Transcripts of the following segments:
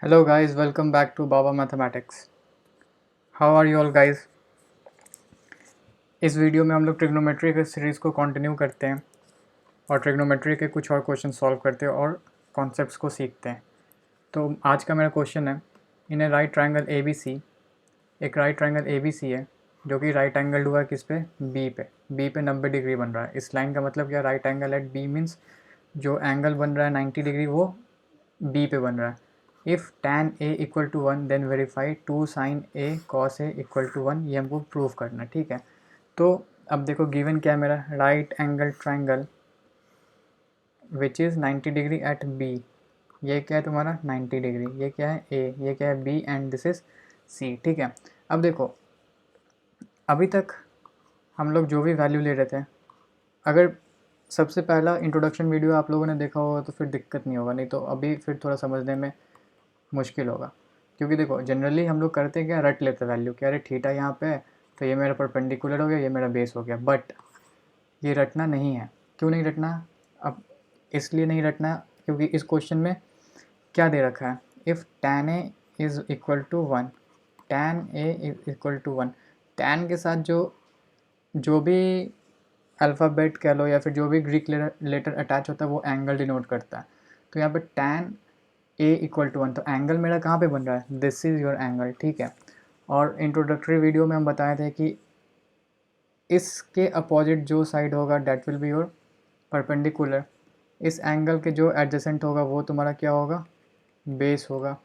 Hello guys, welcome back to Baba Mathematics. How are you all guys? इस video में हम लोग trigonometry के सीरीज़ को कंटिन्यू करते हैं और ट्रिग्नोमेट्री के कुछ और क्वेश्चन सॉल्व करते हैं और कॉन्सेप्ट्स को सीखते हैं। तो आज का मेरा क्वेश्चन है, in a right triangle A B C, एक right triangle A B C है जो कि राइट एंगल हुआ है किस पे, बी पे 90 डिग्री बन रहा है। इस लाइन का मतलब क्या, right angle at B means जो एंगल बन रहा है 90 डिग्री वो बी पे बन रहा है। If tan a equal to 1 then verify 2 sin a cos a equal to 1, ये हमको प्रूव करना है। ठीक है, तो अब देखो गिवन क्या है मेरा, right angle triangle which is 90 degree at B. ये क्या है तुम्हारा 90 डिग्री, ये क्या है a, ये क्या है b and this is c। ठीक है, अब देखो अभी तक हम लोग जो भी वैल्यू ले रहे थे, अगर सबसे पहला इंट्रोडक्शन वीडियो आप लोगों ने देखा होगा तो फिर दिक्कत नहीं होगा, नहीं तो अभी फिर थोड़ा समझने में मुश्किल होगा। क्योंकि देखो जनरली हम लोग करते क्या, रट लेते वैल्यू कि अरे थीटा यहाँ पे है तो ये मेरा परपेंडिकुलर हो गया, ये मेरा बेस हो गया। बट ये रटना नहीं है। क्यों नहीं रटना, अब इसलिए नहीं रटना क्योंकि इस क्वेश्चन में क्या दे रखा है, if tan a is equal to 1, tan a is equal to 1, tan के साथ जो जो भी अल्फ़ाबेट कह लो या फिर जो भी ग्रीक लेटर अटैच होता है वो एंगल डिनोट करता है। तो यहाँ पे tan a इक्वल टू 1, तो एंगल मेरा कहाँ पे बन रहा है, दिस इज़ योर एंगल। ठीक है, और इंट्रोडक्टरी वीडियो में हम बताए थे कि इसके अपोजिट जो साइड होगा that will be your perpendicular. इस एंगल के जो एडजेसेंट होगा वो तुम्हारा क्या होगा, बेस होगा।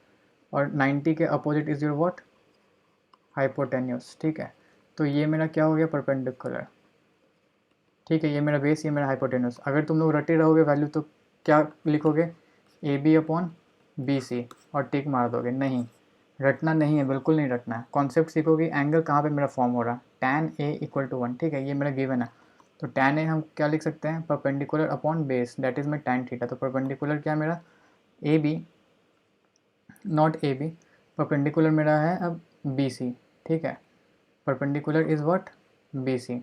और 90 के opposite is your what, hypotenuse. ठीक है, तो ये मेरा क्या हो गया, परपेंडिकुलर। ठीक है, ये मेरा बेस, ये मेरा हाइपोटेन्यूस। अगर तुम लोग रटे रहोगे वैल्यू तो क्या लिखोगे, A B upon B C और टिक मार दोगे। नहीं, रटना नहीं है, बिल्कुल नहीं रटना है। कॉन्सेप्ट सीखोगे, एंगल कहाँ पे मेरा फॉर्म हो रहा है, tan a इक्वल टू 1। ठीक है, ये मेरा गिवन है। तो tan a हम क्या लिख सकते हैं, perpendicular upon base, that is my tan theta. तो परपेंडिकुलर क्या मेरा, A B, not A B, perpendicular मेरा है अब बी सी। ठीक है, perpendicular is what, B C.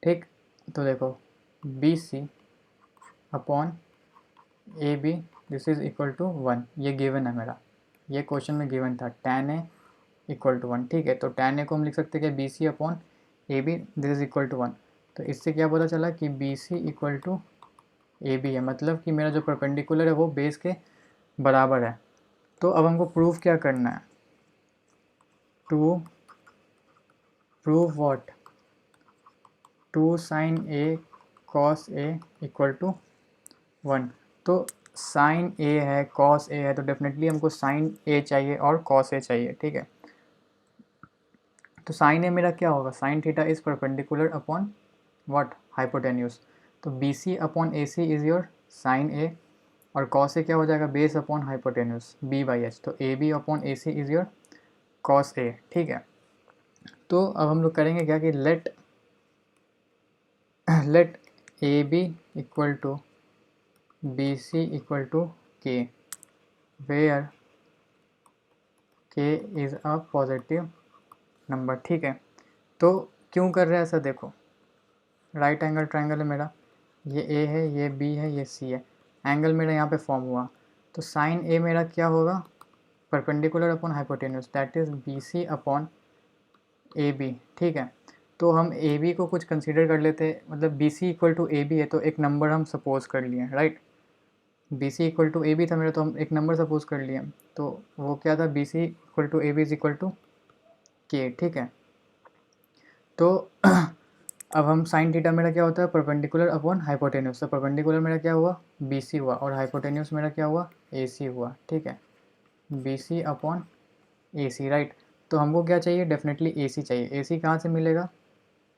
ठीक, तो देखो B C upon A B this is equal to 1, ये गिवन है मेरा, ये क्वेश्चन में गिवन था tan a इक्वल टू 1। ठीक है, तो tan a को हम लिख सकते हैं कि B C upon A B this is equal to 1। तो इससे क्या पता चला कि B C equal to A B है, मतलब कि मेरा जो परपेंडिकुलर है वो बेस के बराबर है। तो अब हमको प्रूव क्या करना है, to prove what, 2 sin a cos a equal to 1। तो साइन ए है, कॉस ए है, तो डेफिनेटली हमको साइन ए चाहिए और कॉस ए चाहिए। ठीक है, तो साइन ए मेरा क्या होगा, sine theta is perpendicular upon what, hypotenuse. तो B C upon A C is your sine A, और कॉस ए क्या हो जाएगा, base upon hypotenuse, B by H. तो A B upon A C is your cos A. ठीक है, तो अब हम लोग करेंगे क्या कि let let A B equal to B C equal to K, where K is a positive number. ठीक है, तो क्यों कर रहे हैं ऐसा, देखो राइट एंगल ट्रायंगल है मेरा, ये ए है, ये बी है, ये सी है, एंगल मेरा यहाँ पे फॉर्म हुआ। तो साइन ए मेरा क्या होगा, perpendicular upon hypotenuse, that is B C upon A B. ठीक है, तो हम ए बी को कुछ कंसीडर कर लेते हैं, मतलब B C equal to A B है तो एक नंबर हम सपोज कर लिए, right. B C equal to A B था मेरा तो हम एक नंबर सपोज कर लिए, तो वो क्या था, B C equal to A B is equal to K. ठीक है, तो अब हम साइन थीटा मेरा क्या होता है, परपेंडिकुलर अपॉन हाइपोटेन्यूस। तो परपेंडिकुलर मेरा क्या हुआ, बी सी हुआ, और हाइपोटेन्यूस मेरा क्या हुआ, ए सी हुआ। ठीक है, B C upon A C, right. तो हमको क्या चाहिए, डेफिनेटली ए सी चाहिए। ए सी कहाँ से मिलेगा,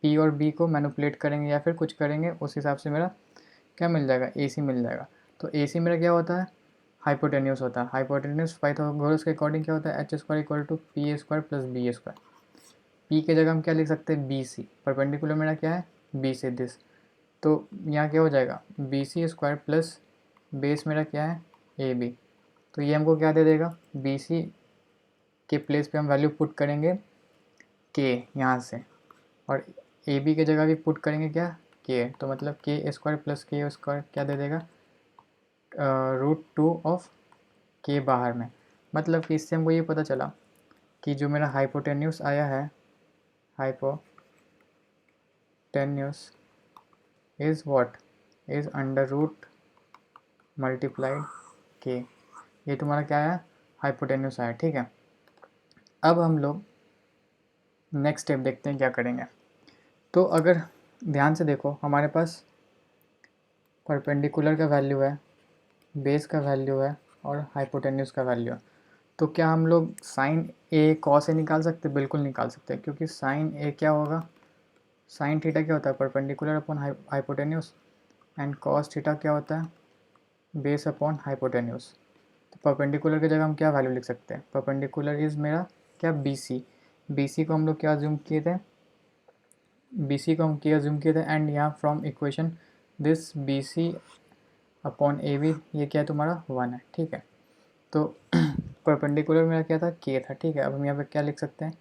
पी और बी को मैनिपुलेट करेंगे या फिर कुछ करेंगे, उस हिसाब से मेरा क्या मिल जाएगा, ए सी मिल जाएगा। तो ए सी मेरा क्या होता है, हाइपोटेन्यूस होता है। हाइपोटेन्यूस पाइथागोरस के अकॉर्डिंग क्या होता है, H square equal to P A square plus B A square. P के जगह हम क्या लिख सकते हैं, बी सी, परपेंडिकुलर मेरा क्या है, बी से दिस। तो यहाँ क्या हो जाएगा, B C square plus base मेरा क्या है, ए बी। तो ये हमको क्या दे देगा, बी सी के प्लेस पे हम वैल्यू पुट करेंगे के यहाँ से, और ए बी के जगह भी पुट करेंगे क्या, के। तो मतलब के स्क्वायर प्लस के स्क्वायर क्या दे देगा, रूट टू ऑफ के बाहर में। मतलब कि इससे हमको ये पता चला कि जो मेरा हाइपोटेन्यूस आया है, hypotenuse is what, is under root multiplied के। ये तुम्हारा क्या है, हाइपोटेन्यूस आया, ठीक है। अब हम लोग नेक्स्ट स्टेप देखते हैं क्या करेंगे। तो अगर ध्यान से देखो, हमारे पास परपेंडिकुलर का वैल्यू है, बेस का वैल्यू है और हाइपोटेन्यूस का वैल्यू है। तो क्या हम लोग साइन ए कॉस ए निकाल सकते? बिल्कुल निकाल सकते हैं, क्योंकि साइन ए क्या होगा, साइन थीटा क्या होता है, perpendicular upon hypotenuse, and cos theta क्या होता है, बेस अपॉन हाइपोटेन्यूस। तो परपेंडिकुलर की जगह हम क्या वैल्यू लिख सकते हैं, परपेंडिकुलर इज़ मेरा क्या, बी सी। बी सी को हम लोग क्या अज्यूम किए थे, बी सी को हम क्या अज्यूम किए थे, एंड यहाँ from equation this B C upon A B, ये क्या है तुम्हारा 1 है, ठीक है। तो परपेंडिकुलर मेरा क्या था, के था, ठीक है। अब हम यहाँ पे क्या लिख सकते हैं,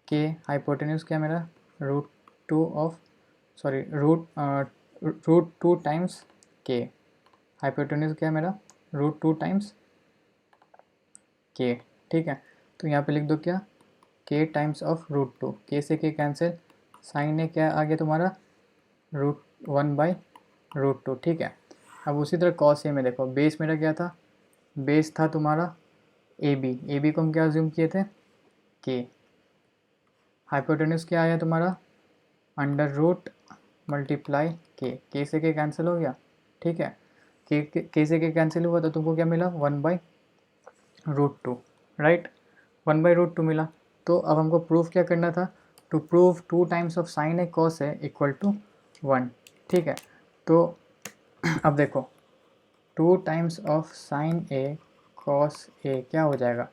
के हाइपोटेन्यूस क्या मेरा root two of, sorry root two times के, हाइपोटेन्यूस क्या है मेरा रूट टू टाइम्स के, ठीक है। तो यहाँ पे लिख दो क्या, के टाइम्स ऑफ रूट टू, के से के कैंसिल, साइन ए क्या आ गया तुम्हारा √1/√2, ठीक है। अब उसी तरह कॉस ए में देखो, बेस मेरा क्या था, बेस था तुम्हारा ए बी को हम क्या अज्यूम किए थे, के। हाइपोटेन्यूस क्या आया तुम्हारा अंडर रूट मल्टीप्लाई के से के कैंसिल हो गया, ठीक है। के से के कैंसिल हुआ तो तुमको क्या मिला 1/√2, राइट, 1/√2 मिला। तो अब हमको प्रूफ क्या करना था, to prove 2 times of sine A cos A equal to 1, ठीक है। तो अब देखो 2 times of sine A cos A क्या हो जाएगा,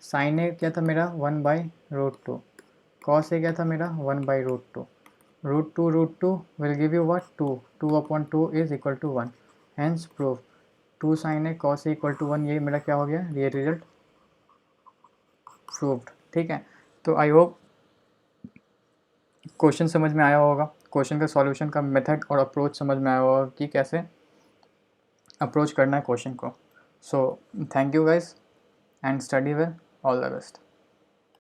साइन ए क्या था मेरा 1/√2, कॉस ए क्या था मेरा 1/√2, √2 will give you what, 2 upon 2 is equal to 1, hence proof 2 sin a cos a equal to 1, ये मेरा क्या हो गया, ये रिजल्ट प्रूव्ड, ठीक है। तो आई होप क्वेश्चन समझ में आया होगा, क्वेश्चन का सॉल्यूशन का मेथड और अप्रोच समझ में आया होगा कि कैसे अप्रोच करना है क्वेश्चन को। So thank you guys and study well, all the best.